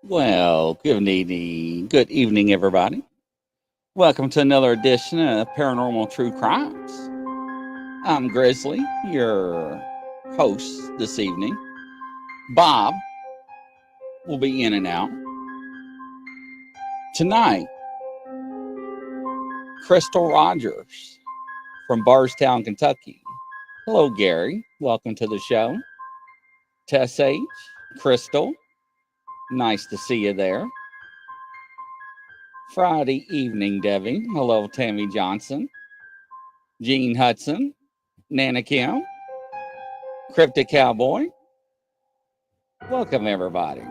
Well, good evening, everybody. Welcome to another edition of Paranormal True Crimes. I'm Grizzly, your host this evening. Bob will be in and out. Tonight, Crystal Rogers from Bardstown, Kentucky. Hello, Gary. Welcome to the show. Tess H, Crystal. Nice to see you there. Friday evening, Debbie. Hello, Tammy Johnson. Gene Hudson. Nana Kim. Cryptic Cowboy. Welcome, everybody.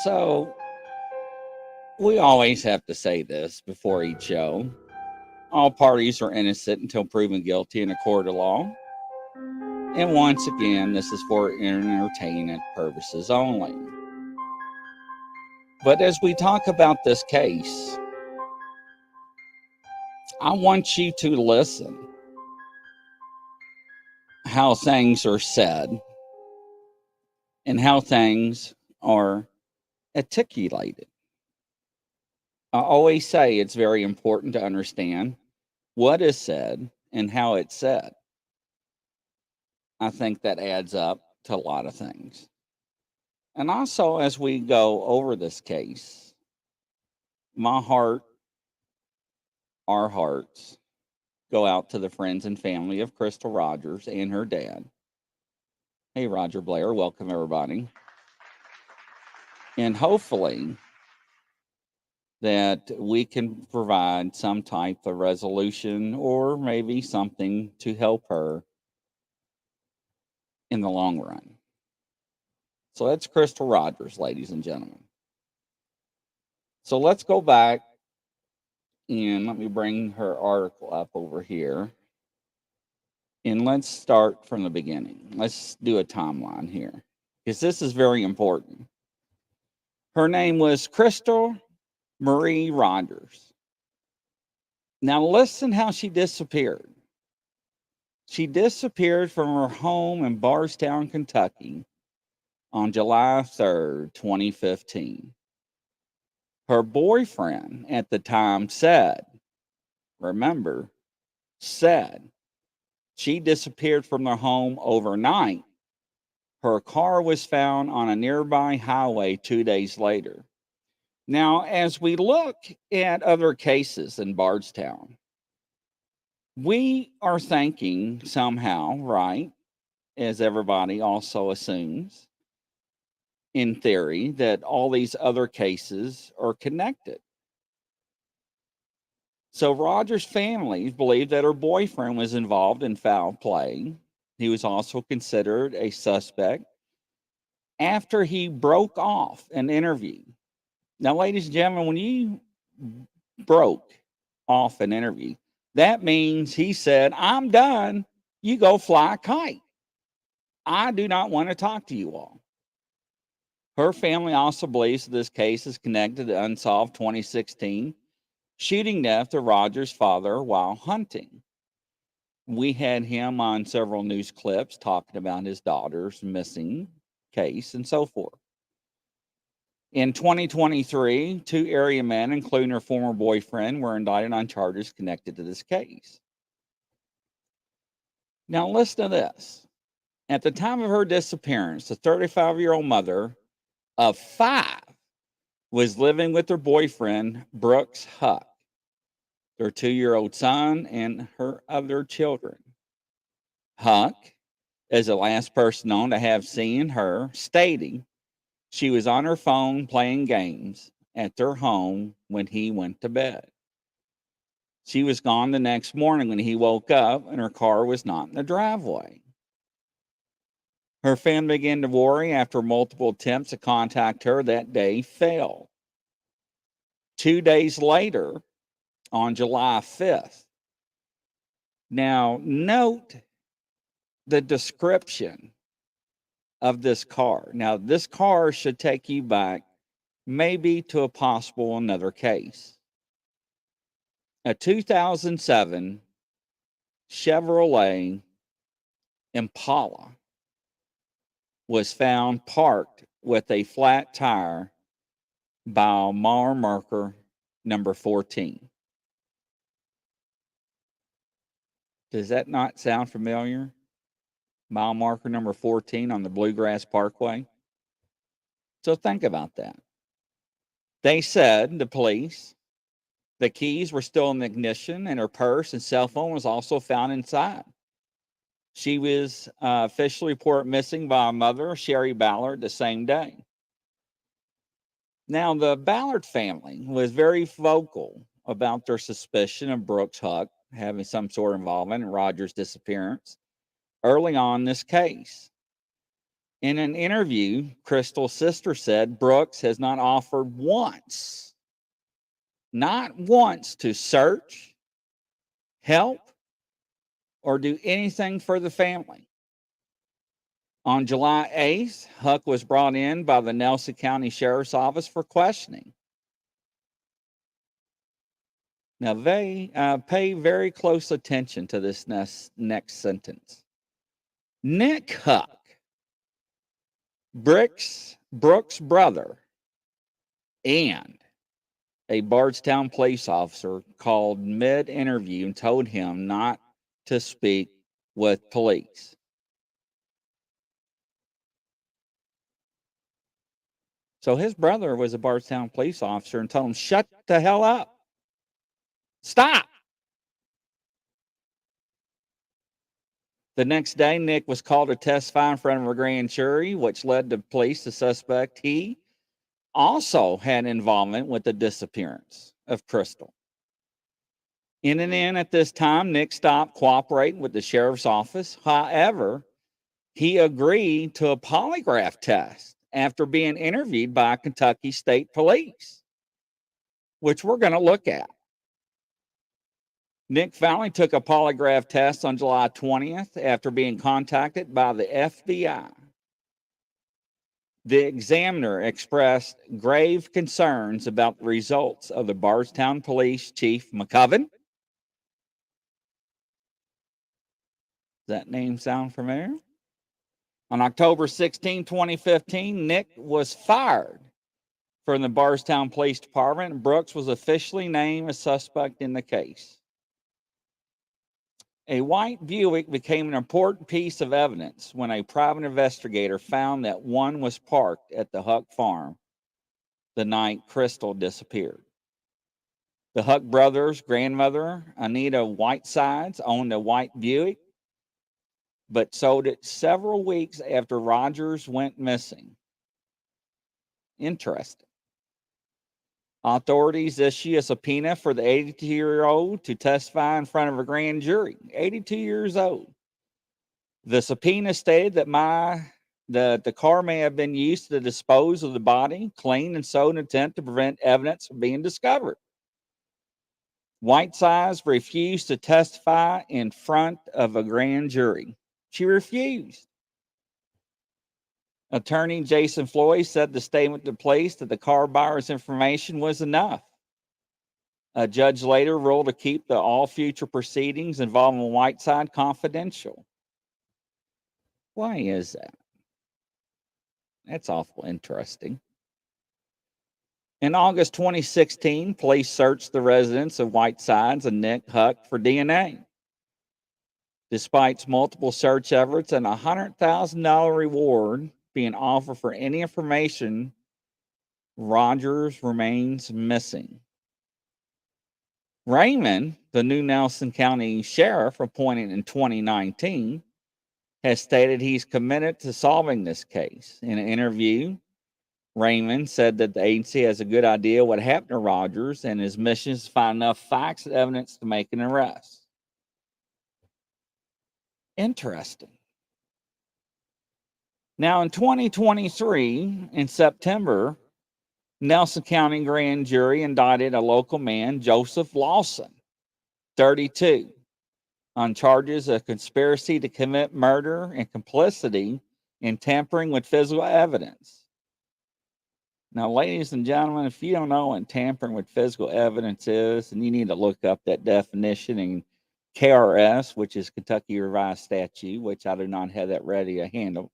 So, we always have to say this before each show. All parties are innocent until proven guilty in a court of law. And once again, this is for entertainment purposes only. But as we talk about this case, I want you to listen how things are said and how things are articulated. I always say it's very important to understand what is said and how it's said. I think that adds up to a lot of things. And also, as we go over this case, my heart, our hearts, go out to the friends and family of Crystal Rogers and her dad. Hey, Roger Blair, welcome everybody. And hopefully that we can provide some type of resolution or maybe something to help her in the long run. So that's Crystal Rogers, ladies and gentlemen. So let's go back and let me bring her article up over here. And let's start from the beginning. Let's do a timeline here because this is very important. Her name was Crystal Marie Rogers. Now, listen how she disappeared. She disappeared from her home in Bardstown, Kentucky on July 3rd, 2015. Her boyfriend at the time said, remember, said she disappeared from their home overnight. Her car was found on a nearby highway 2 days later. Now, as we look at other cases in Bardstown, we are thinking somehow, right, as everybody also assumes, in theory, that all these other cases are connected. So Roger's family believed that her boyfriend was involved in foul play. He was also considered a suspect after he broke off an interview. Now, ladies and gentlemen, when you broke off an interview, that means he said, I'm done. You go fly a kite. I do not want to talk to you all. Her family also believes that this case is connected to the unsolved 2016 shooting death of Roger's father while hunting. We had him on several news clips talking about his daughter's missing case and so forth. In 2023, 2 area men, including her former boyfriend, were indicted on charges connected to this case. Now, listen to this. At the time of her disappearance, the 35-year-old mother of 5 was living with her boyfriend, Brooks Houck, their 2-year-old son, and her other children. Houck is the last person known to have seen her, stating she was on her phone playing games at their home when he went to bed. She was gone the next morning when he woke up, and her car was not in the driveway. Her family began to worry after multiple attempts to contact her that day failed. 2 days later, on July 5th, now note the description of this car. Now, this car should take you back maybe to a possible another case. A 2007 Chevrolet Impala was found parked with a flat tire by mile marker number 14. Does that not sound familiar? Mile marker number 14 on the Bluegrass Parkway. So think about that. They said, the police, the keys were still in the ignition and her purse and cell phone was also found inside. She was officially reported missing by her mother, Sherry Ballard, the same day. Now, the Ballard family was very vocal about their suspicion of Brooks Houck having some sort of involvement in Roger's disappearance early on in this case. In an interview, Crystal's sister said Brooks has not offered once, not once, to search, help, or do anything for the family. On July 8th, Houck was brought in by the Nelson County Sheriff's Office for questioning. Now, they pay very close attention to this next sentence. Nick Houck Brooks' brother and a Bardstown police officer called mid-interview and told him not to speak with police. So his brother was a Bardstown police officer and told him, shut the hell up. Stop. The next day, Nick was called to testify in front of a grand jury, which led the police to suspect he also had involvement with the disappearance of Crystal. In and in at this time, Nick stopped cooperating with the sheriff's office. However, he agreed to a polygraph test after being interviewed by Kentucky State Police, which we're going to look at. Nick finally took a polygraph test on July 20th after being contacted by the FBI. The examiner expressed grave concerns about the results of the Bardstown Police Chief McCoven. Does that name sound familiar? On October 16, 2015, Nick was fired from the Bardstown Police Department, and Brooks was officially named a suspect in the case. A white Buick became an important piece of evidence when a private investigator found that one was parked at the Houck farm the night Crystal disappeared. The Houck brothers' grandmother, Anita Whitesides, owned a white Buick, but sold it several weeks after Rogers went missing. Interesting. Authorities issue a subpoena for the 82-year-old to testify in front of a grand jury. 82 years old. The subpoena stated that the car may have been used to dispose of the body, cleaned and sold in an attempt to prevent evidence from being discovered. Whitesides refused to testify in front of a grand jury. She refused. Attorney Jason Floyd said the statement to police that the car buyer's information was enough. A judge later ruled to keep all future proceedings involving Whiteside confidential. Why is that? That's awful interesting. In August 2016, police searched the residence of Whitesides and Nick Houck for DNA. Despite multiple search efforts and a $100,000 reward being offered for any information, Rogers remains missing. Raymond, the new Nelson County sheriff appointed in 2019, has stated he's committed to solving this case. In an interview, Raymond said that the agency has a good idea what happened to Rogers, and his mission is to find enough facts and evidence to make an arrest. Interesting. Now, in 2023, in September, Nelson County grand jury indicted a local man, Joseph Lawson, 32, on charges of conspiracy to commit murder and complicity in tampering with physical evidence. Now, ladies and gentlemen, if you don't know what tampering with physical evidence is, and you need to look up that definition in KRS, which is Kentucky Revised Statute, which I do not have that ready to handle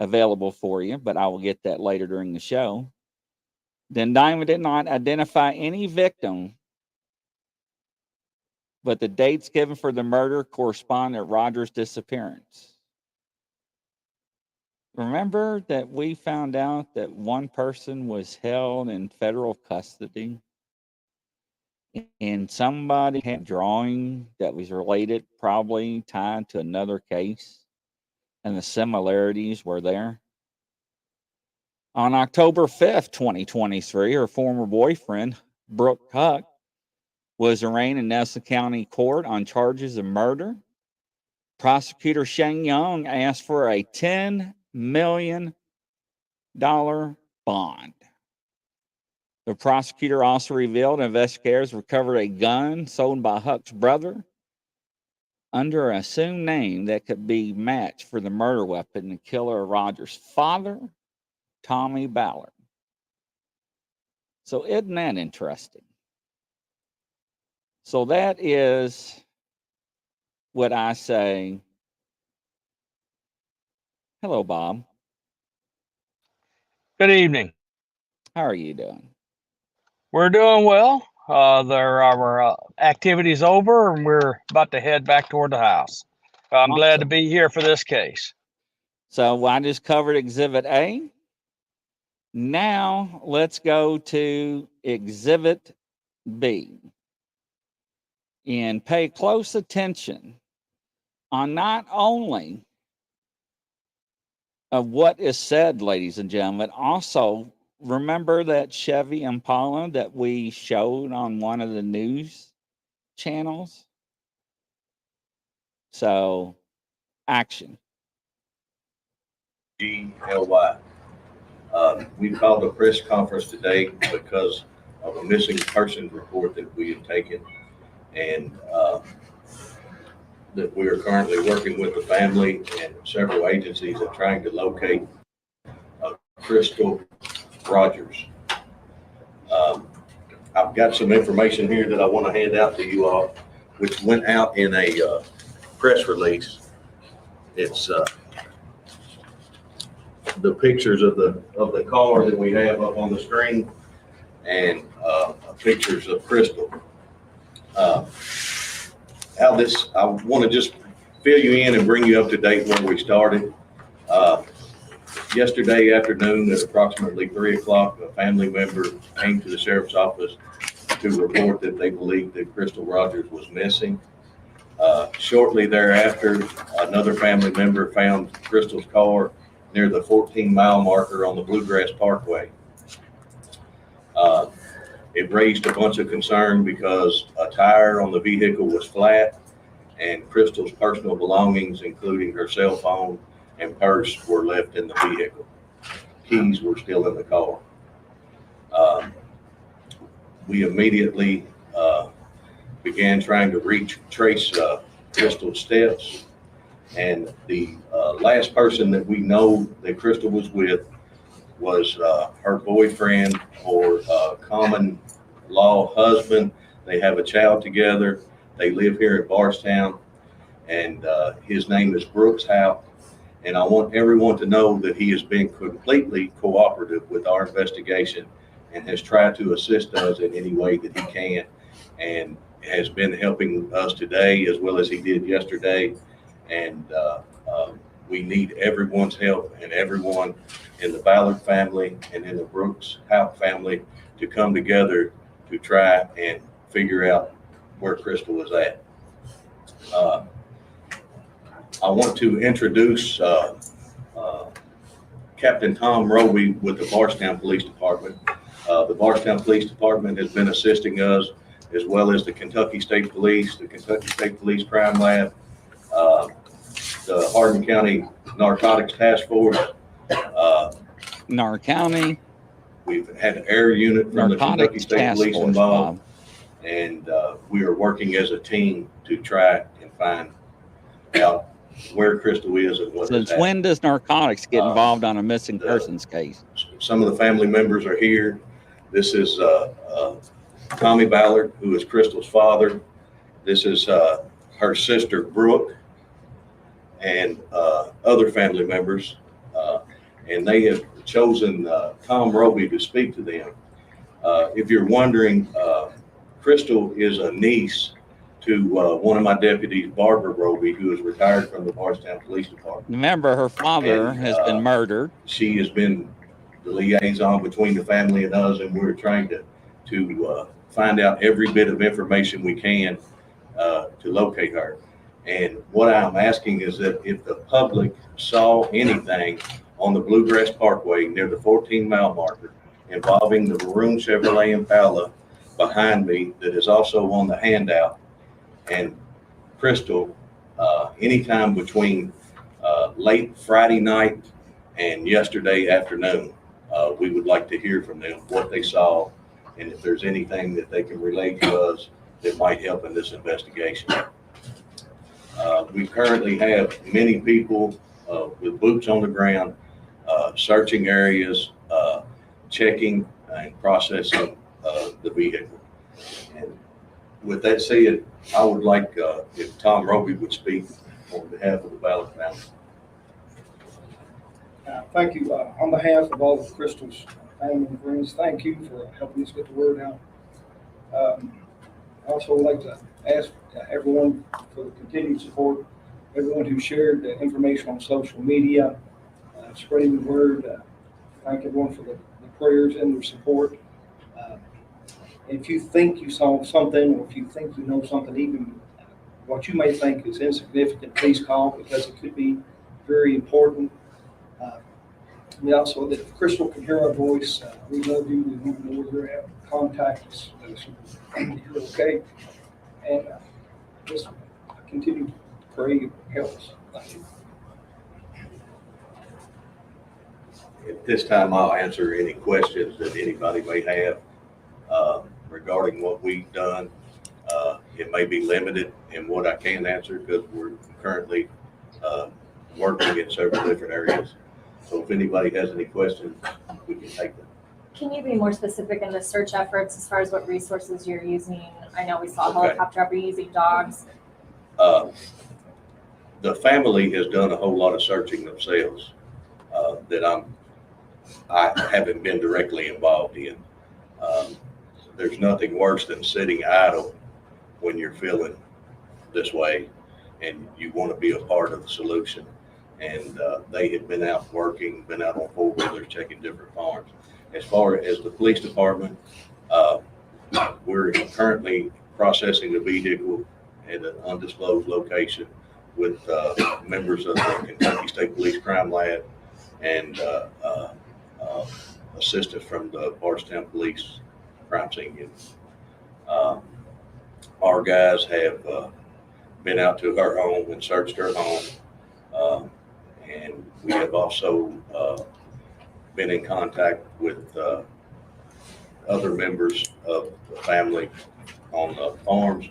available for you, but I will get that later during the show. The indictment did not identify any victim, but the dates given for the murder correspond to Rogers' disappearance. Remember that we found out that one person was held in federal custody, and somebody had a drawing that was related, probably tied to another case, and the similarities were there. On October 5th, 2023, her former boyfriend, Brooke Houck, was arraigned in Nelson County Court on charges of murder. Prosecutor Shane Young asked for a $10 million bond. The prosecutor also revealed investigators recovered a gun sold by Huck's brother under an assumed name that could be matched for the murder weapon and killer of Rogers' father, Tommy Ballard. So isn't that interesting? So that is what I say. Hello, Bob. Good evening. How are you doing? We're doing well. Our activity's over, and we're about to head back toward the house. I'm glad to Awesome. be here for this case. So I just covered Exhibit A. Now let's go to Exhibit B and pay close attention on not only of what is said, ladies and gentlemen, also remember that Chevy Impala that we showed on one of the news channels? So, action. GLY. We called a press conference today because of a missing persons report that we had taken, and that we are currently working with the family and several agencies at trying to locate Crystal Rogers. I've got some information here that I want to hand out to you all, which went out in a press release. It's the pictures of the car that we have up on the screen, and pictures of Crystal. How this, I want to just fill you in and bring you up to date where we started. Yesterday afternoon at approximately 3 o'clock, a family member came to the sheriff's office to report that they believed that Crystal Rogers was missing. Shortly thereafter, another family member found Crystal's car near the 14-mile marker on the Bluegrass Parkway. It raised a bunch of concern because a tire on the vehicle was flat, and Crystal's personal belongings, including her cell phone and purse, were left in the vehicle. Keys were still in the car. We immediately began trying to trace Crystal's steps, and the last person that we know that Crystal was with was her boyfriend or common law husband. They have a child together. They live here in Bardstown, and his name is Houck. And I want everyone to know that he has been completely cooperative with our investigation and has tried to assist us in any way that he can, and has been helping us today as well as he did yesterday. And we need everyone's help, and everyone in the Ballard family and in the Houck family to come together to try and figure out where Crystal was at. I want to introduce Captain Tom Roby with the Bardstown Police Department. The Bardstown Police Department has been assisting us, as well as the Kentucky State Police, the Kentucky State Police Crime Lab, the Hardin County Narcotics Task Force. County. We've had an air unit from the Kentucky State Police involved, and we are working as a team to try and find out where Crystal is and what. Since when does narcotics get involved on a missing persons case? Some of the family members are here. This is Tommy Ballard, who is Crystal's father. This is her sister, Brooke, and other family members. And they have chosen Tom Roby to speak to them. If you're wondering, Crystal is a niece to one of my deputies, Barbara Roby, who is retired from the Bardstown Police Department. Remember, her father has been murdered. She has been the liaison between the family and us, and we're trying to find out every bit of information we can to locate her. And what I'm asking is that if the public saw anything on the Bluegrass Parkway near the 14-mile marker involving the maroon Chevrolet Impala behind me that is also on the handout, and Crystal, anytime between late Friday night and yesterday afternoon, we would like to hear from them what they saw, and if there's anything that they can relate to us that might help in this investigation. We currently have many people with boots on the ground, searching areas, checking and processing the vehicle. And with that said, I would like if Tom Roby would speak on behalf of the Ballard family. Thank you. On behalf of all of Crystal's family and friends, thank you for helping us get the word out. I also would like to ask everyone for the continued support, everyone who shared the information on social media, spreading the word. Thank everyone for the prayers and their support. Uh, if you think you saw something, or if you think you know something, even what you may think is insignificant, please call, because it could be very important. Uh, We also, that Crystal can hear our voice. We love you. We want to know where you're at. Contact us. Let us know you're okay. And just continue to pray. Help us. Thank you. At this time, I'll answer any questions that anybody may have regarding what we've done. It may be limited in what I can answer because we're currently working in several different areas. So if anybody has any questions, we can take them. Can you be more specific in the search efforts as far as what resources you're using? I know we saw a Okay. helicopter. Are we using dogs? The family has done a whole lot of searching themselves that I haven't been directly involved in. There's nothing worse than sitting idle when you're feeling this way and you want to be a part of the solution. And they have been out working, been out on four-wheelers, checking different farms. As far as the police department, we're currently processing the vehicle at an undisclosed location with members of the Kentucky State Police Crime Lab and assistance from the Bardstown Police Crime Scene Unit. Our guys have been out to her home and searched her home. And we have also been in contact with other members of the family on the farms,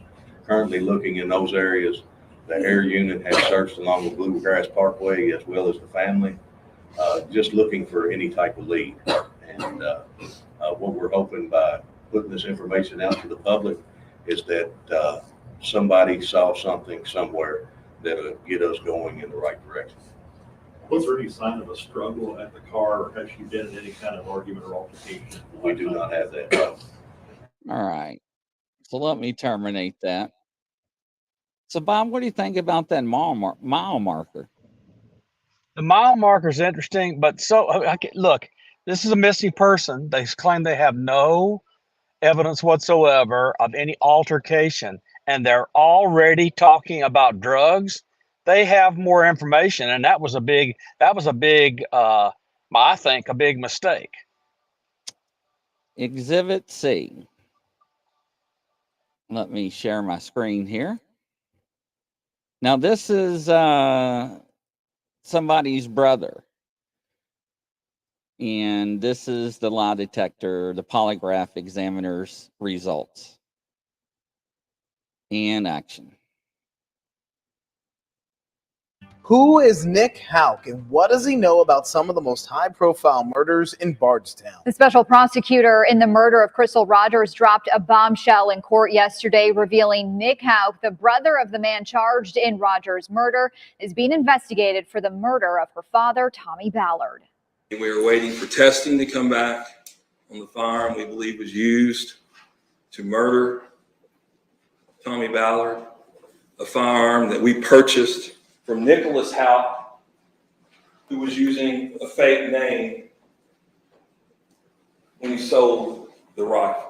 currently looking in those areas. The air unit has searched along the Bluegrass Parkway as well as the family, just looking for any type of lead. And what we're hoping by putting this information out to the public is that somebody saw something somewhere that'll get us going in the right direction. Was there any sign of a struggle at the car, or has she been in any kind of argument or altercation? We do not have that. No. All right. So let me terminate that. So, Bob, what do you think about that mile marker? The mile marker is interesting, but look, this is a missing person. They claim they have no evidence whatsoever of any altercation, and they're already talking about drugs. They have more information, and that was a big, I think, a big mistake. Exhibit C. Let me share my screen here. Now, this is somebody's brother. And this is the lie detector, the polygraph examiner's results. And action. Who is Nick Houck, and what does he know about some of the most high-profile murders in Bardstown? The special prosecutor in the murder of Crystal Rogers dropped a bombshell in court yesterday, revealing Nick Houck, the brother of the man charged in Rogers' murder, is being investigated for the murder of her father, Tommy Ballard. We were waiting for testing to come back on the firearm we believe was used to murder Tommy Ballard, a firearm that we purchased from Nicholas Houck, who was using a fake name when he sold the rifle.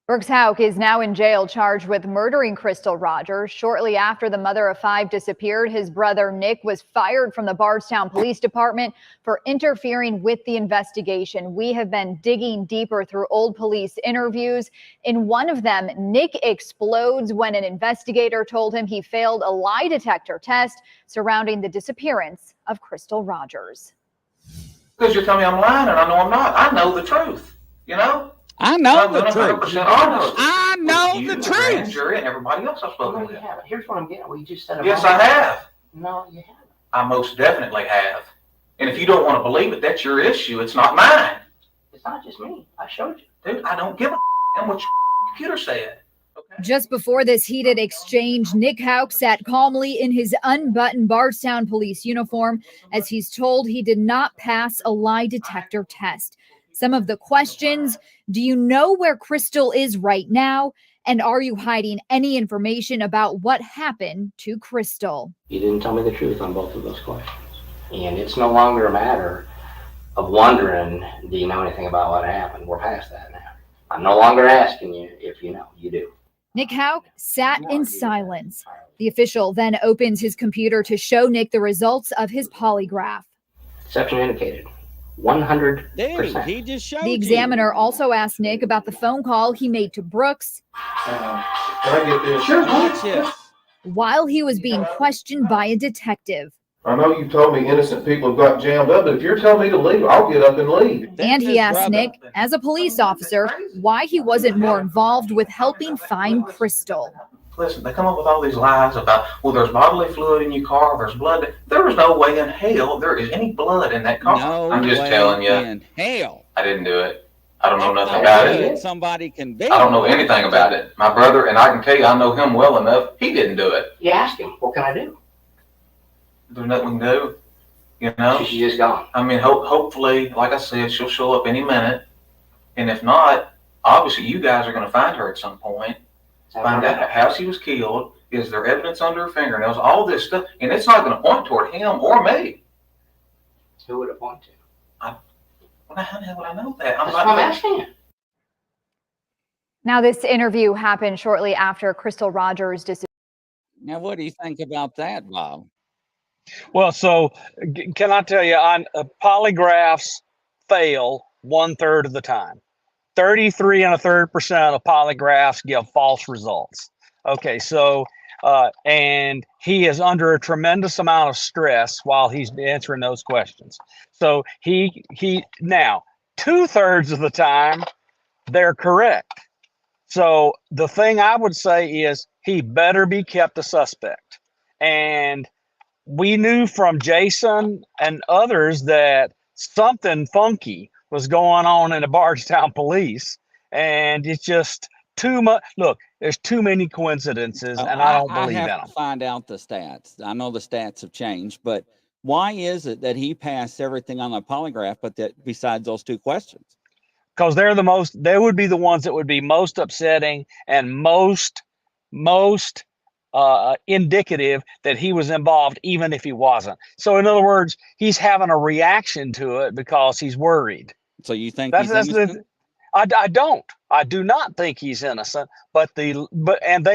Brooks Houck is now in jail, charged with murdering Crystal Rogers. Shortly after the mother of five disappeared, his brother Nick was fired from the Bardstown Police Department for interfering with the investigation. We have been digging deeper through old police interviews. In one of them, Nick explodes when an investigator told him he failed a lie detector test surrounding the disappearance of Crystal Rogers. Because you're telling me I'm lying and I know I'm not. I know the truth, you know? I know the truth. Honest. I know the truth. Grand jury and everybody else I've spoken with. Here's what I'm getting. Well, you just said. Yes, I have. No, you haven't. I most definitely have. And if you don't want to believe it, that's your issue. It's not mine. It's not just me. I showed you. Dude, I don't give a what your computer said. Just before this heated exchange, Nick Houck sat calmly in his unbuttoned Bardstown police uniform as he's told he did not pass a lie detector test. Some of the questions: do you know where Crystal is right now? And are you hiding any information about what happened to Crystal? You didn't tell me the truth on both of those questions. And it's no longer a matter of wondering, do you know anything about what happened? We're past that now. I'm no longer asking you if you know. You do. Nick Houck sat in silence. The official then opens his computer to show Nick the results of his polygraph. Exception indicated. 100%. Dude, he just showed The examiner also asked Nick about the phone call he made to Brooks Can I get this? Sure. Watch it. while he was being questioned by a detective. I know you told me innocent people have got jammed up, but if you're telling me to leave, I'll get up and leave. And he asked Nick, as a police officer, why he wasn't more involved with helping find Crystal. Listen, they come up with all these lies about, well, there's bodily fluid in your car, there's blood. There is no way in hell there is any blood in that car. No I'm just way telling you. in hell. I didn't do it. I don't know nothing about it. Somebody can be. I don't know anything about it. My brother, and I can tell you, I know him well enough. He didn't do it. You ask him, what can I do? There's nothing we can do. You know? She's just gone. I mean, hopefully, like I said, she'll show up any minute. And if not, obviously you guys are going to find her at some point. Find out how she was killed. Is there evidence under her fingernails? All this stuff. And it's not going to point toward him or me. Who would it point to? How the hell would I know that? That's what I'm asking you. Now, this interview happened shortly after Crystal Rogers disappeared. Now, what do you think about that, Bob? Well, so can I tell you, on polygraphs fail 1/3 of the time. 33 1/3% of polygraphs give false results. Okay, so and he is under a tremendous amount of stress while he's answering those questions. So he now 2/3 of the time they're correct. So the thing I would say is he better be kept a suspect. And we knew from Jason and others that something funky was going on in the Bardstown police, and it's just too much. Look, there's too many coincidences, and I don't believe in them. I have to find out the stats. I know the stats have changed, but why is it that he passed everything on the polygraph, but that besides those two questions? Because they would be the ones that would be most upsetting and most indicative that he was involved, even if he wasn't. So in other words, he's having a reaction to it because he's worried. So you think he's innocent? I do not think he's innocent, but they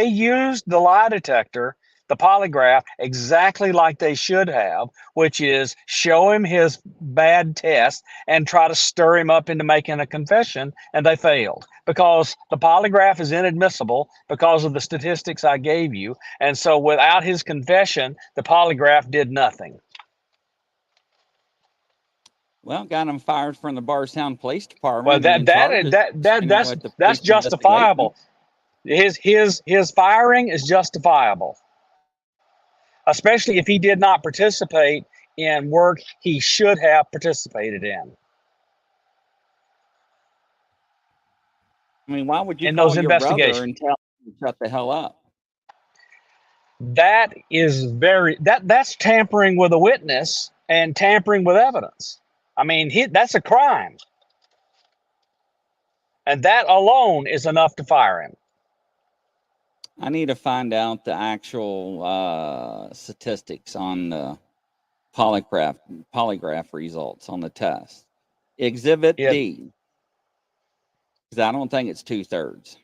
used the lie detector, the polygraph, exactly like they should have, which is show him his bad test and try to stir him up into making a confession, and they failed because the polygraph is inadmissible because of the statistics I gave you, and so without his confession, the polygraph did nothing. Well, got him fired from the Bardstown Police Department. Well, that's justifiable. His firing is justifiable, especially if he did not participate in work he should have participated in. I mean, why would you in call those your investigations brother and tell him to shut the hell up? That is that's tampering with a witness and tampering with evidence. I mean, that's a crime. And that alone is enough to fire him. I need to find out the actual statistics on the polygraph results on the test. Exhibit D. Because I don't think it's 2/3.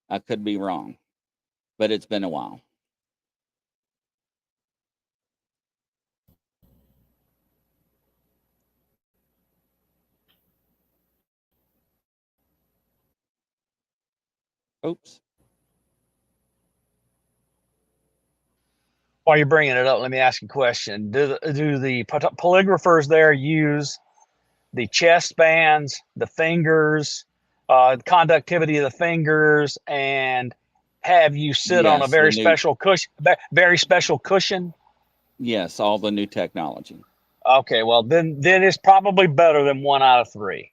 I could be wrong, but it's been a while. Oops. While you're bringing it up, let me ask you a question. Do the polygraphers there use the chest bands, the fingers, conductivity of the fingers, and have you sit on a very special cushion? Yes, all the new technology. Okay, well then it's probably better than 1 out of 3.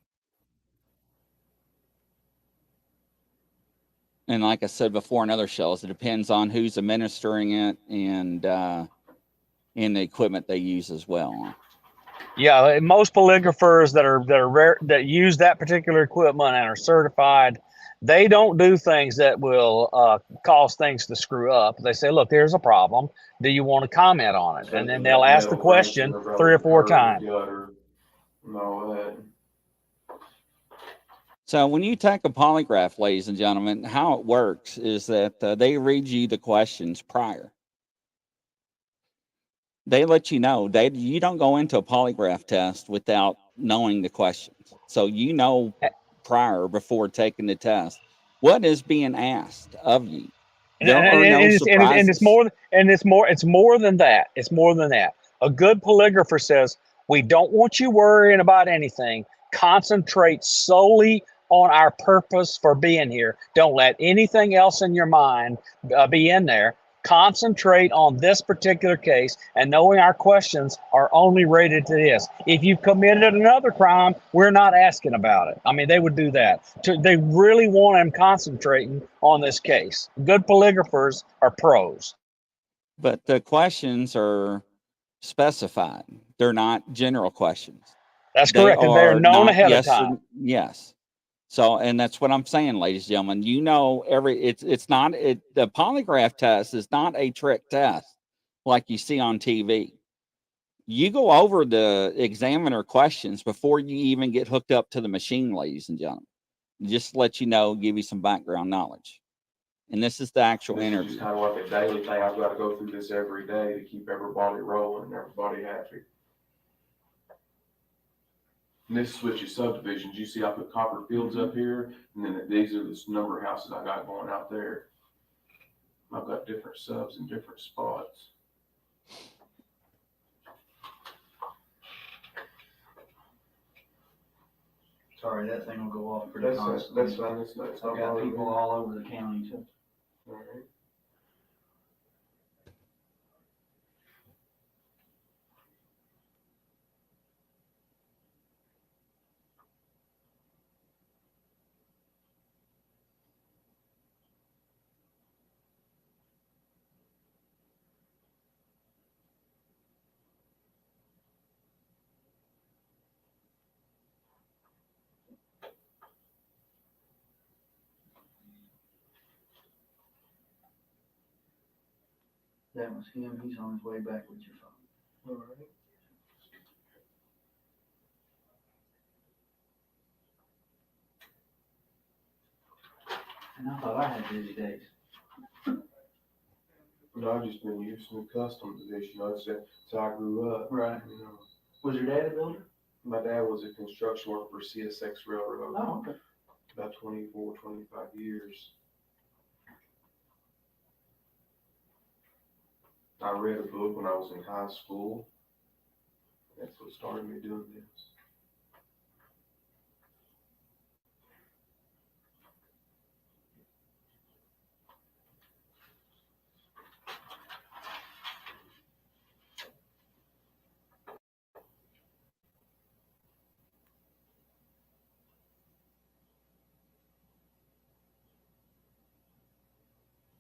And like I said before in other shows, it depends on who's administering it and the equipment they use as well. Yeah, most polygraphers that use that particular equipment and are certified, they don't do things that will cause things to screw up. They say, look, here's a problem. Do you want to comment on it? And then they'll ask the question 3 or 4 times. And all that. So when you take a polygraph, ladies and gentlemen, how it works is that they read you the questions prior. They let you know. You don't go into a polygraph test without knowing the questions. So you know prior, before taking the test, what is being asked of you. There are no surprises. It's more than that. It's more than that. A good polygrapher says, we don't want you worrying about anything. Concentrate solely on our purpose for being here. Don't let anything else in your mind be in there. Concentrate on this particular case, and knowing our questions are only rated to this. If you've committed another crime, we're not asking about it. I mean, they would do that. They really want them concentrating on this case. Good polygraphers are pros. But the questions are specified. They're not general questions. That's correct. And they're known ahead of time. Yes. So, and that's what I'm saying, ladies and gentlemen. You know, the polygraph test is not a trick test like you see on TV. You go over the examiner questions before you even get hooked up to the machine, ladies and gentlemen. Just to let you know, give you some background knowledge. And this is the actual interview. It's kind of like a daily thing. I've got to go through this every day to keep everybody rolling and everybody happy. And this switches subdivisions. You see, I put copper fields up here, and then these are the number of houses I got going out there. I've got different subs in different spots. Sorry, that thing will go off pretty constantly. That's fine. I've got people all over the county too. All right. That was him. He's on his way back with your phone. All right. And I thought I had busy days. No, I've just been using the custom position. That's how I grew up. Right. You know. Was your dad a builder? My dad was a construction worker for CSX Railroad. Oh, okay. About 24, 25 years. I read a book when I was in high school. That's what started me doing this.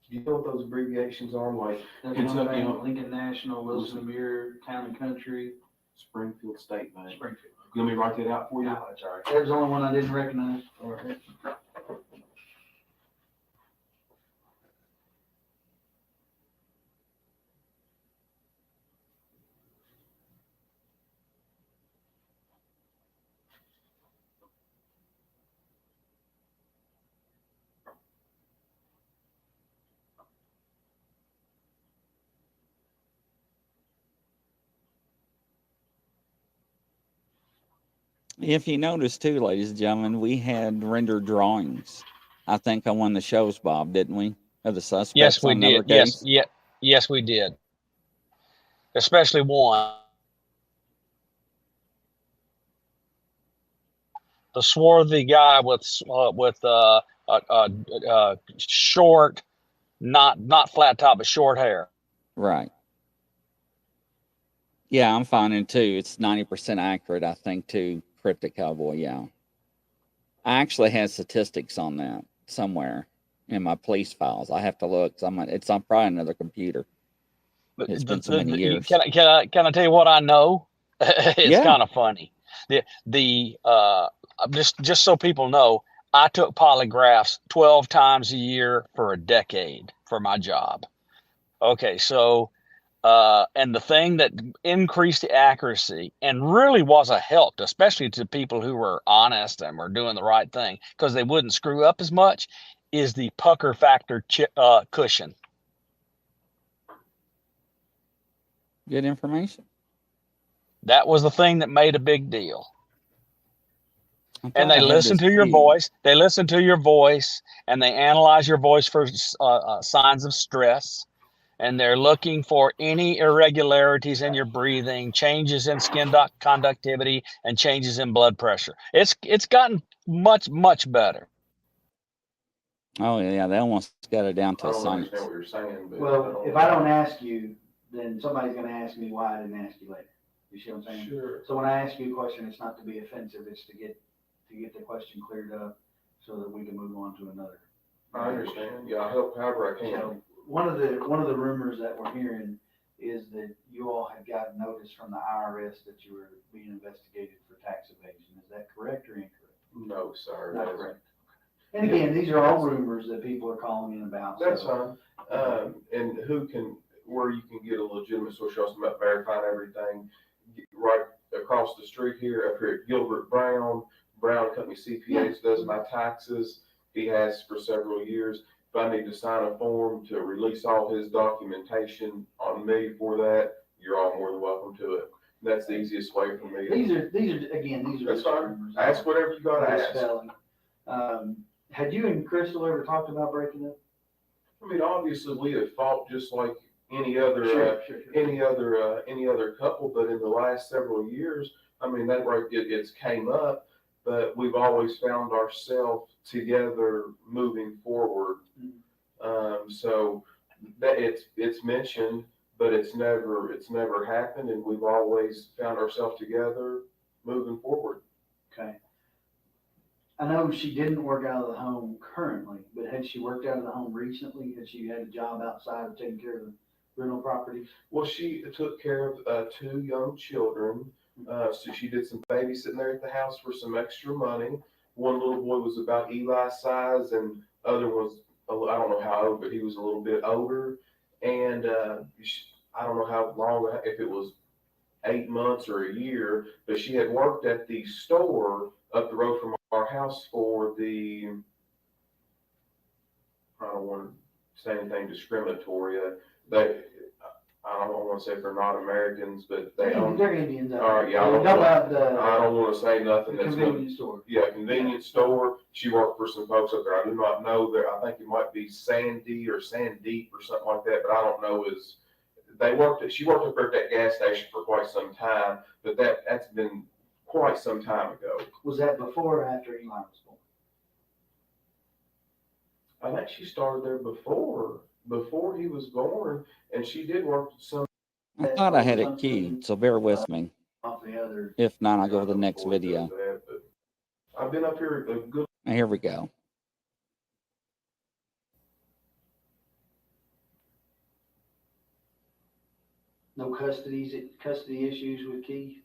You know what those abbreviations are? Like Kentucky, Lincoln National, Wilson Muir, Town and Country, Springfield State Bank. Springfield. You want me to write that out for you? No, that's all right. That was the only one I didn't recognize. All right. If you notice too, ladies and gentlemen, we had rendered drawings. I think on one of the shows, Bob, didn't we? Of the suspects. Yes, we on did. Case? Yes, we did. Especially one. The swarthy guy with short, not flat top, but short hair. Right. Yeah, I'm finding too. It's 90% accurate, I think, too. Cryptic Cowboy, yeah. I actually had statistics on that somewhere, in my police files. I have to look. It's on probably another computer. But It's been so many years. Can I tell you what I know? It's kind of funny. Just so people know, I took polygraphs 12 times a year for a decade for my job. Okay, so and the thing that increased the accuracy and really was a help, especially to people who were honest and were doing the right thing because they wouldn't screw up as much, is the pucker factor cushion. Good information. That was the thing that made a big deal. And they listen to your voice. They listen to your voice, and they analyze your voice for signs of stress. And they're looking for any irregularities in your breathing, changes in skin conductivity, and changes in blood pressure. It's gotten much better. Oh yeah, they almost got it down to I a don't science. understand what you're saying, but Well, if I don't ask you, then somebody's gonna ask me why I didn't ask you later. You see what I'm saying? Sure. So when I ask you a question, it's not to be offensive, it's to get the question cleared up so that we can move on to another. I understand. Yeah, I'll help however I can. So one of the rumors that we're hearing is that you all had gotten notice from the IRS that you were being investigated for tax evasion. Is that correct or incorrect? No, sir. Not correct. And again, these are all rumors that people are calling in about. That's fine. And where you can get a legitimate source, you also about verifying everything. Right across the street here, up here at Gilbert Brown Company CPAs does my taxes. He has for several years. If I need to sign a form to release all his documentation on me for that, you're all more than welcome to it. That's the easiest way for me. These are That's fine. rumors. Ask whatever you got to ask. Had you and Crystal ever talked about breaking up? I mean, obviously we have fought just like any other any other couple, but in the last several years, I mean, it's came up, but we've always found ourselves together moving forward. So that it's mentioned, but it's never happened, and we've always found ourselves together moving forward. Okay. I know she didn't work out of the home currently, but had she worked out of the home recently? Had she had a job outside of taking care of the rental property? Well, she took care of 2 young children. So she did some babysitting there at the house for some extra money. One little boy was about Eli's size, and other was, I don't know how old, but he was a little bit older. And I don't know how long, if it was 8 months or a year, but she had worked at the store up the road from our house for I don't want to say anything discriminatory. I don't want to say they're not Americans, but they're Indians. All right, yeah. I don't want to say nothing that's convenience store. Yeah, convenience store. She worked for some folks up there. I do not know that. I think it might be Sandy or Sandeep or something like that, but I don't know. She worked up there at that gas station for quite some time, but that's been quite some time ago. Was that before or after Eli was born? I think she started there before he was born, and she did work some. I thought I had it keyed, so bear with me. Off the other. If not, I'll go to the next video. I've been up here a good. Here we go. No custody issues with Keith?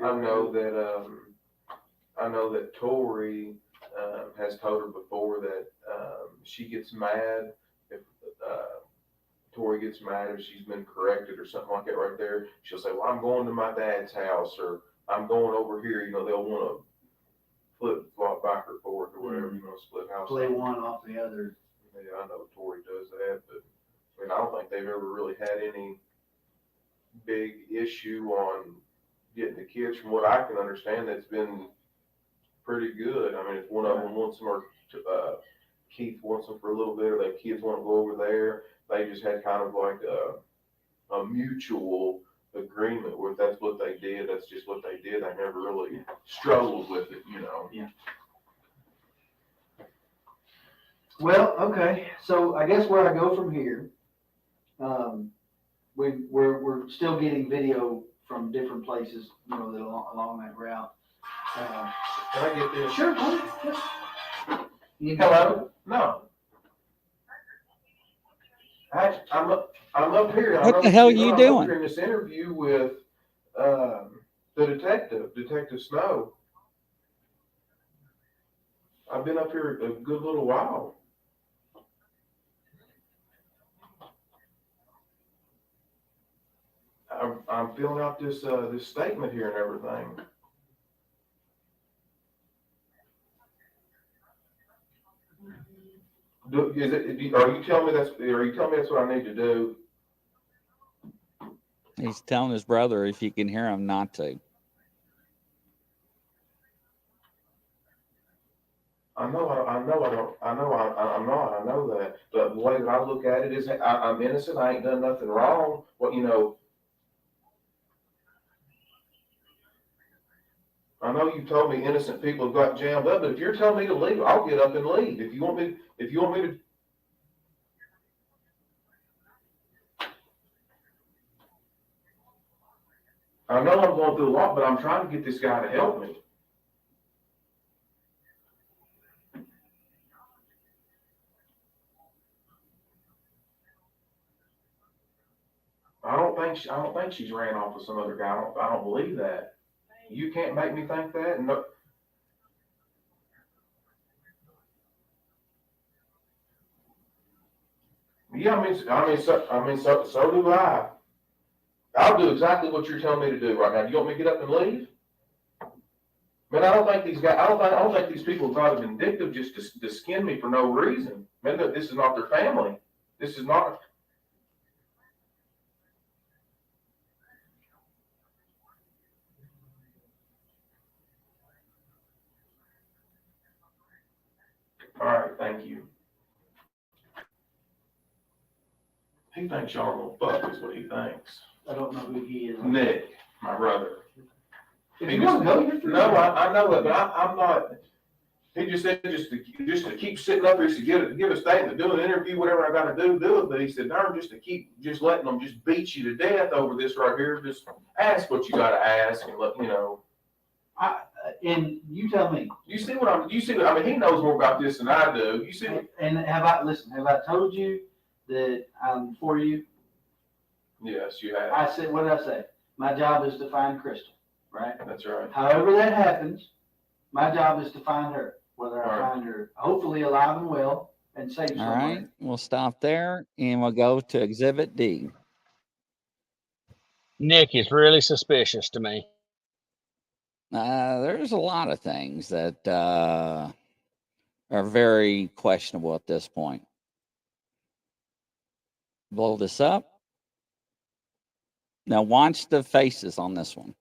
I know that Tori has told her before that she gets mad if Tori gets mad if she's been corrected or something like that right there. She'll say, well, I'm going to my dad's house, or I'm going over here. You know, they'll want to flip back or forth or whatever, you know, split house. Play one off the other. Yeah, I know Tori does that, but I mean, I don't think they've ever really had any big issue on getting the kids. From what I can understand, that's been pretty good. I mean, if one of them wants them, or Keith wants them for a little bit, or the kids want to go over there, they just had kind of like a mutual agreement with that's what they did. That's just what they did. They never really struggled with it, you know. Yeah. Well, okay. So I guess where I go from here, we're still getting video from different places, you know, that along that route. Can I get this? Sure. Hello? No. I'm up here. What the hell are you I'm doing? up here in this interview with the Detective Snow. I've been up here a good little while. I'm filling out this statement here and everything. Are you telling me that's what I need to do? He's telling his brother, if you can hear him, not to. I know that. But the way that I look at it is, I'm innocent. I ain't done nothing wrong. I know you told me innocent people have got jammed up, but if you're telling me to leave, I'll get up and leave. If you want me to. I know I'm going through a lot, but I'm trying to get this guy to help me. I don't think she's ran off with some other guy. I don't believe that. You can't make me think that. No. Yeah, so do I. I'll do exactly what you're telling me to do right now. You want me to get up and leave? Man, I don't think these people thought it vindictive just to skin me for no reason. Man, this is not their family. This is not. All right, thank you. He thinks y'all are gonna fuck is what he thinks. I don't know who he is. Nick, my brother. If you want to go, you're free. No, I know it, but I'm not. He just said just to keep sitting up here, to give a statement, do an interview, whatever I got to do it. But he said, darn, just to keep letting them just beat you to death over this right here. Just ask what you got to ask and let you know. And you tell me. You see what I mean, he knows more about this than I do. You see. And have I told you that I'm for you? Yes, you have. I said, what did I say? My job is to find Crystal, right? That's right. However that happens, my job is to find her. Whether I find her hopefully alive and well and safe somewhere. All right, we'll stop there and we'll go to Exhibit D. Nick is really suspicious to me. There's a lot of things that are very questionable at this point. Blow this up. Now watch the faces on this one.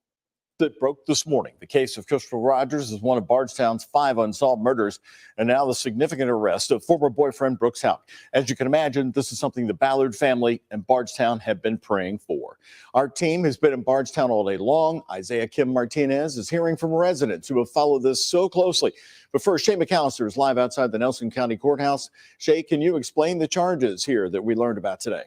That broke this morning. The case of Crystal Rogers is one of Bardstown's 5 unsolved murders, and now the significant arrest of former boyfriend Brooks Houck. As you can imagine, this is something the Ballard family and Bardstown have been praying for. Our team has been in Bardstown all day long. Isaiah Kim Martinez is hearing from residents who have followed this so closely. But first, Shay McAllister is live outside the Nelson County Courthouse. Shay, can you explain the charges here that we learned about today?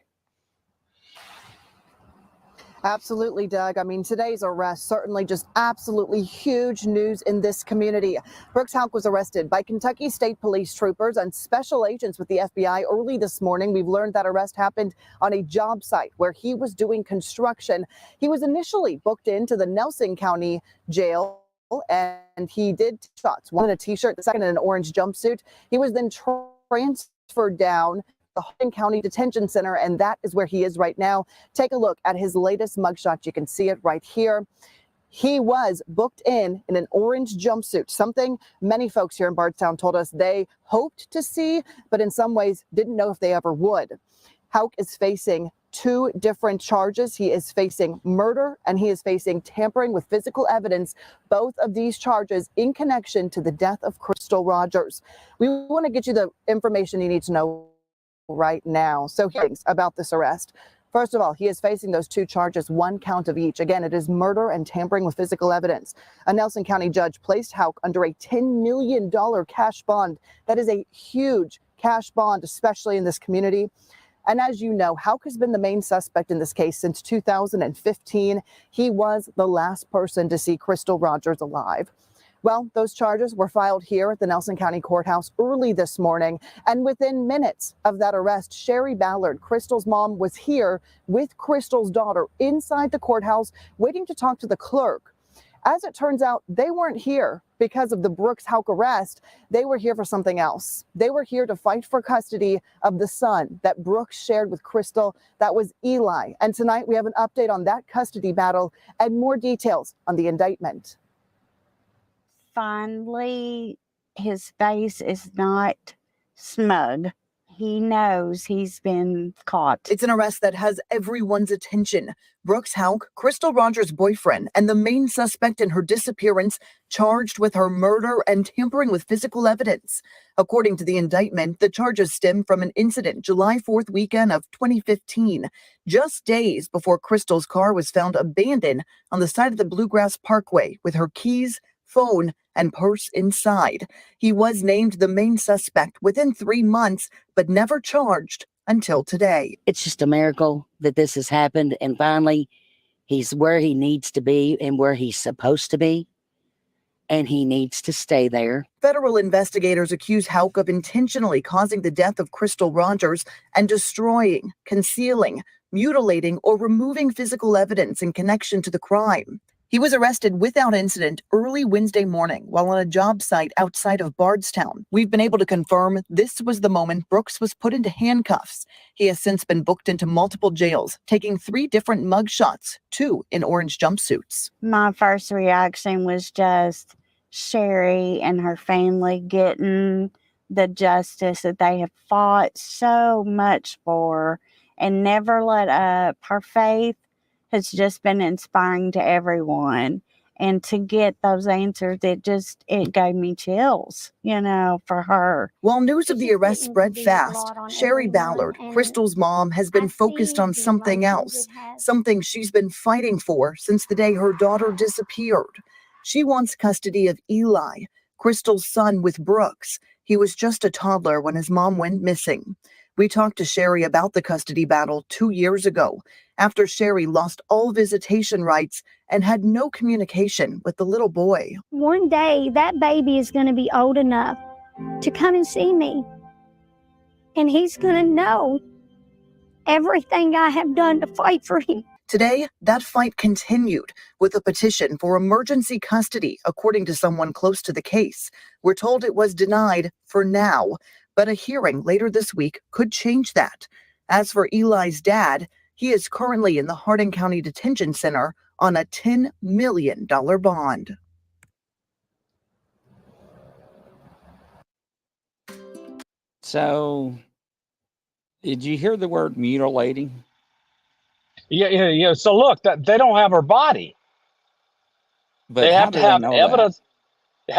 Absolutely, Doug. I mean, today's arrest certainly just absolutely huge news in this community. Brooks Houck was arrested by Kentucky State Police troopers and special agents with the FBI early this morning. We've learned that arrest happened on a job site where he was doing construction. He was initially booked into the Nelson County jail, and he did shots, one in a T-shirt, the second in an orange jumpsuit. He was then transferred down the Hardin County Detention Center, and that is where he is right now. Take a look at his latest mugshot. You can see it right here. He was booked in an orange jumpsuit, something many folks here in Bardstown told us they hoped to see, but in some ways didn't know if they ever would. Houck is facing 2 different charges. He is facing murder and he is facing tampering with physical evidence, both of these charges in connection to the death of Crystal Rogers. We want to get you the information you need to know right now. So hearings about this arrest. First of all, he is facing those 2 charges, 1 count of each. Again, it is murder and tampering with physical evidence. A Nelson County judge placed Houck under a $10 million cash bond. That is a huge cash bond, especially in this community. And as you know, Houck has been the main suspect in this case since 2015. He was the last person to see Crystal Rogers alive. Well, those charges were filed here at the Nelson County Courthouse early this morning, and within minutes of that arrest, Sherry Ballard, Crystal's mom, was here with Crystal's daughter inside the courthouse waiting to talk to the clerk. As it turns out, they weren't here because of the Brooks Houck arrest. They were here for something else. They were here to fight for custody of the son that Brooks shared with Crystal. That was Eli. And tonight we have an update on that custody battle and more details on the indictment. Finally, his face is not smug. He knows he's been caught. It's an arrest that has everyone's attention. Brooks Houck, Crystal Rogers' boyfriend, and the main suspect in her disappearance, charged with her murder and tampering with physical evidence. According to the indictment, the charges stem from an incident July 4th weekend of 2015, just days before Crystal's car was found abandoned on the side of the Bluegrass Parkway with her keys, phone, and purse inside. He was named the main suspect within 3 months, but never charged until today. It's just a miracle that this has happened, and finally he's where he needs to be and where he's supposed to be, and he needs to stay there. Federal investigators accuse Houck of intentionally causing the death of Crystal Rogers and destroying, concealing, mutilating, or removing physical evidence in connection to the crime. He was arrested without incident early Wednesday morning while on a job site outside of Bardstown. We've been able to confirm this was the moment Brooks was put into handcuffs. He has since been booked into multiple jails, taking 3 different mugshots, 2 in orange jumpsuits. My first reaction was just Sherry and her family getting the justice that they have fought so much for and never let up. Her faith has just been inspiring to everyone. And to get those answers, it gave me chills, for her. While news of the arrest spread fast, Sherry Ballard, Crystal's mom, has been focused on something else, something she's been fighting for since the day her daughter disappeared. She wants custody of Eli, Crystal's son with Brooks. He was just a toddler when his mom went missing. We talked to Sherry about the custody battle 2 years ago, after Sherry lost all visitation rights and had no communication with the little boy. One day, that baby is going to be old enough to come and see me. And he's going to know everything I have done to fight for him. Today, that fight continued with a petition for emergency custody, according to someone close to the case. We're told it was denied for now, but a hearing later this week could change that. As for Eli's dad, he is currently in the Hardin County Detention Center on a $10 million bond. So, did you hear the word mutilating? Yeah. So look, they don't have her body. But they how have do to they have know evidence.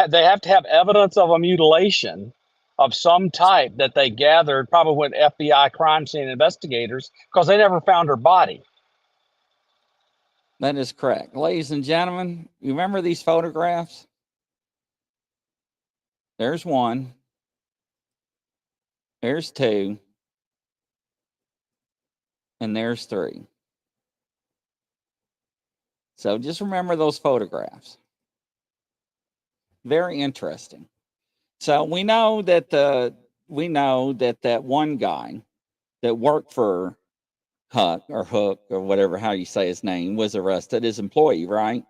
They have to have evidence of a mutilation of some type that they gathered, probably with FBI crime scene investigators, because they never found her body. That is correct. Ladies and gentlemen, you remember these photographs? There's one. There's 2. And there's 3. So just remember those photographs. Very interesting. So we know that that one guy that worked for Houck or whatever, how you say his name, was arrested, his employee, right?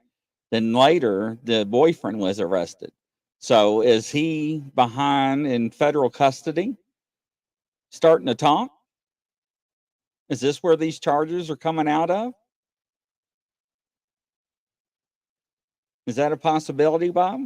Then later the boyfriend was arrested. So is he behind in federal custody? Starting to talk? Is this where these charges are coming out of? Is that a possibility, Bob?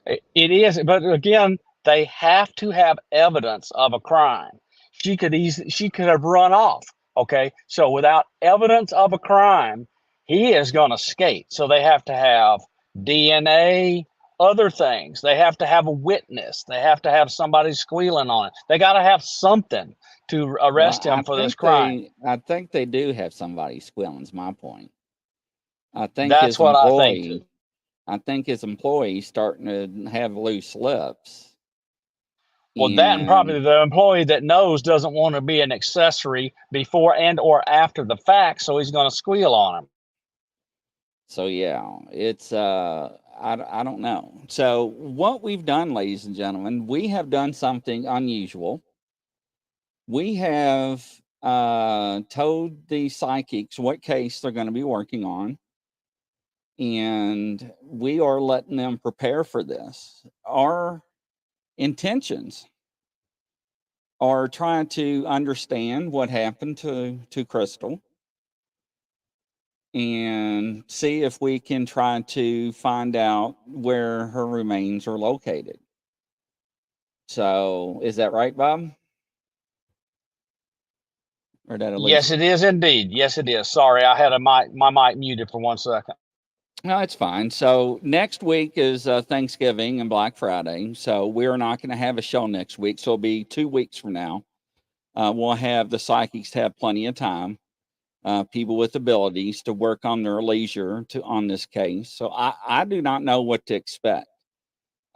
It is, but again, they have to have evidence of a crime. She could have run off. Okay, so without evidence of a crime, he is going to skate. So they have to have DNA, other things. They have to have a witness. They have to have somebody squealing on it. They got to have something to arrest him for this crime. I think they do have somebody squealing, is my point. I think that's what I think too. I think his employee's starting to have loose lips. Well, that and probably the employee that knows doesn't want to be an accessory before and or after the fact, so he's going to squeal on him. So yeah, it's I don't know. So what we've done, ladies and gentlemen, we have done something unusual. We have told the psychics what case they're going to be working on, and we are letting them prepare for this. Our intentions are trying to understand what happened to Crystal and see if we can try to find out where her remains are located. So, is that right, Bob? Or that Yes, it is indeed. Yes, it is. Sorry, I had my mic muted for 1 second. No, it's fine. So next week is Thanksgiving and Black Friday. So we're not going to have a show next week. So it'll be 2 weeks from now. We'll have the psychics have plenty of time. People with abilities to work on their leisure on this case. So I do not know what to expect.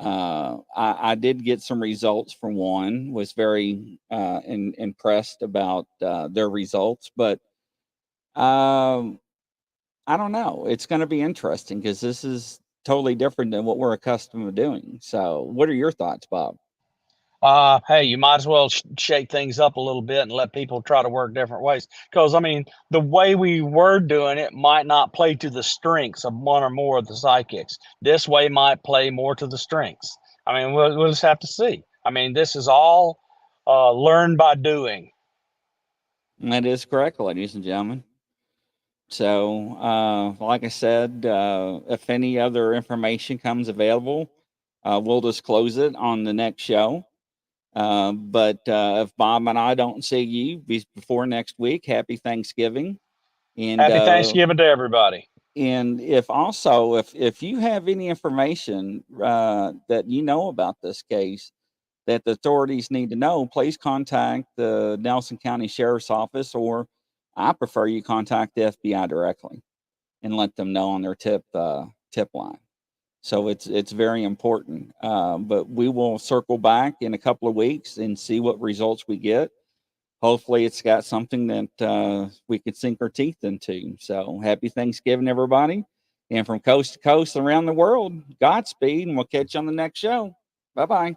I did get some results from one, was very impressed about their results, but I don't know. It's going to be interesting because this is totally different than what we're accustomed to doing. So what are your thoughts, Bob? Hey, you might as well shake things up a little bit and let people try to work different ways. Because, I mean, the way we were doing it might not play to the strengths of one or more of the psychics. This way might play more to the strengths. I mean, we'll just have to see. I mean, this is all learned by doing. That is correct, ladies and gentlemen. So, like I said, if any other information comes available, we'll disclose it on the next show. But if Bob and I don't see you before next week, happy Thanksgiving. And Happy Thanksgiving to everybody. And if you have any information that you know about this case that the authorities need to know, please contact the Nelson County Sheriff's Office, or I prefer you contact the FBI directly and let them know on their tip line. So it's very important. But we will circle back in a couple of weeks and see what results we get. Hopefully it's got something that we could sink our teeth into. So happy Thanksgiving, everybody. And from coast to coast around the world, Godspeed, and we'll catch you on the next show. Bye-bye.